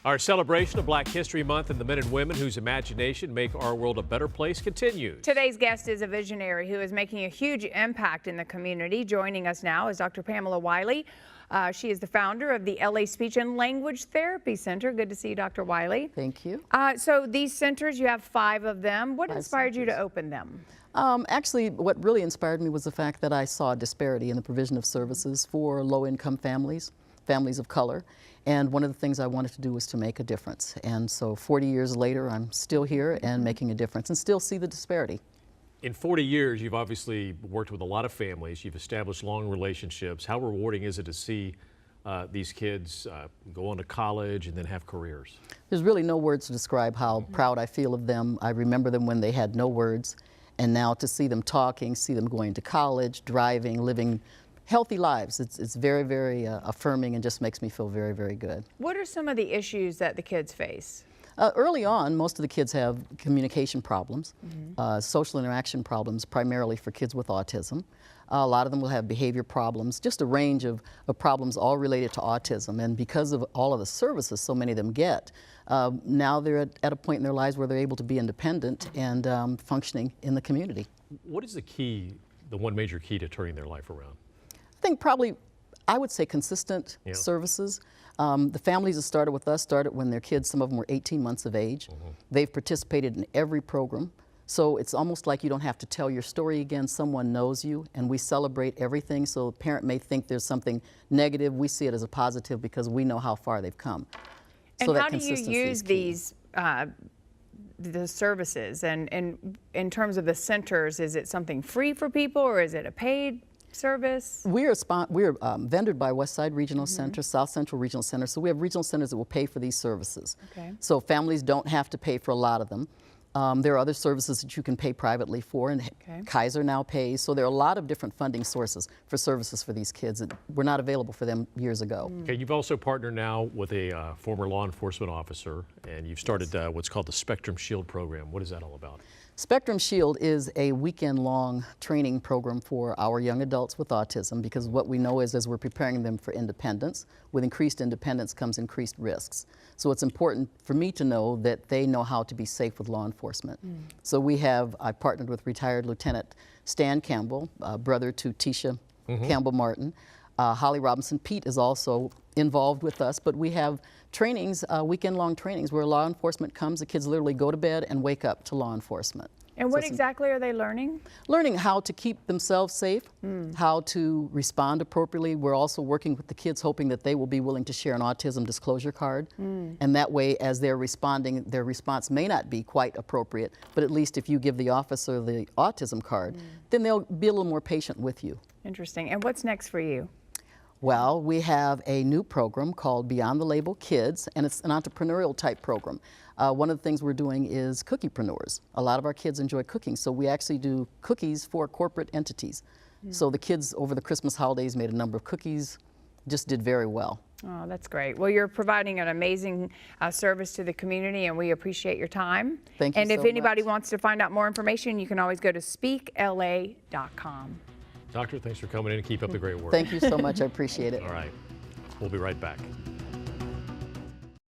Our celebration of Black History Month and the men and women whose imagination make our world a better place continues. Today's guest is a visionary who is making a huge impact in the community. Joining us now is Dr. Pamela Wiley. She is the founder of the LA Speech and Language Therapy Center. Good to see you, Dr. Wiley. Thank you. So these centers, you have 5 of them. What inspired you to open them? Actually, what really inspired me was the fact that I saw a disparity in the provision of services for low-income families, families of color. And one of the things I wanted to do was to make a difference. And so 40 years later, I'm still here and making a difference and still see the disparity. In 40 years, you've obviously worked with a lot of families. You've established long relationships. How rewarding is it to see these kids go on to college and then have careers? There's really no words to describe how proud I feel of them. I remember them when they had no words. And now to see them talking, see them going to college, driving, living healthy lives, it's very, very affirming and just makes me feel very, very good. What are some of the issues that the kids face? Early on, most of the kids have communication problems, social interaction problems, primarily for kids with autism. A lot of them will have behavior problems, just a range of problems all related to autism. And because of all of the services so many of them get, now they're at a point in their lives where they're able to be independent and functioning in the community. What is the key, the one major key to turning their life around? I think probably, I would say consistent services. The families that started with us started when their kids, some of them were 18 months of age. They've participated in every program. So it's almost like you don't have to tell your story again. Someone knows you, and we celebrate everything. So a parent may think there's something negative. We see it as a positive because we know how far they've come. And so how do you use these the services? And in terms of the centers, is it something free for people or is it a paid service? We're vendored by West Side Regional Center, South Central Regional Center, so we have regional centers that will pay for these services. Okay. So families don't have to pay for a lot of them. There are other services that you can pay privately for, and Kaiser now pays. So there are a lot of different funding sources for services for these kids that were not available for them years ago. Okay, you've also partnered now with a former law enforcement officer, and you've started what's called the Spectrum Shield program. What is that all about? Spectrum Shield is a weekend-long training program for our young adults with autism, because what we know is as we're preparing them for independence, with increased independence comes increased risks. So it's important for me to know that they know how to be safe with law enforcement. So I partnered with retired Lieutenant Stan Campbell, brother to Tisha Campbell Martin. Holly Robinson. Pete is also involved with us, but we have trainings, weekend-long trainings where law enforcement comes. The kids literally go to bed and wake up to law enforcement. And what exactly are they learning? Learning how to keep themselves safe, how to respond appropriately. We're also working with the kids, hoping that they will be willing to share an autism disclosure card. And that way, as they're responding, their response may not be quite appropriate, but at least if you give the officer the autism card, then they'll be a little more patient with you. Interesting. And what's next for you? Well, we have a new program called Beyond the Label Kids, and it's an entrepreneurial type program. One of the things we're doing is cookiepreneurs. A lot of our kids enjoy cooking, so we actually do cookies for corporate entities. So the kids over the Christmas holidays made a number of cookies, just did very well. Oh, that's great. Well, you're providing an amazing service to the community, and we appreciate your time. Thank you and if anybody wants to find out more information, you can always go to speakla.com. Doctor, thanks for coming in and keep up the great work. Thank you so much. I appreciate it. All right. We'll be right back.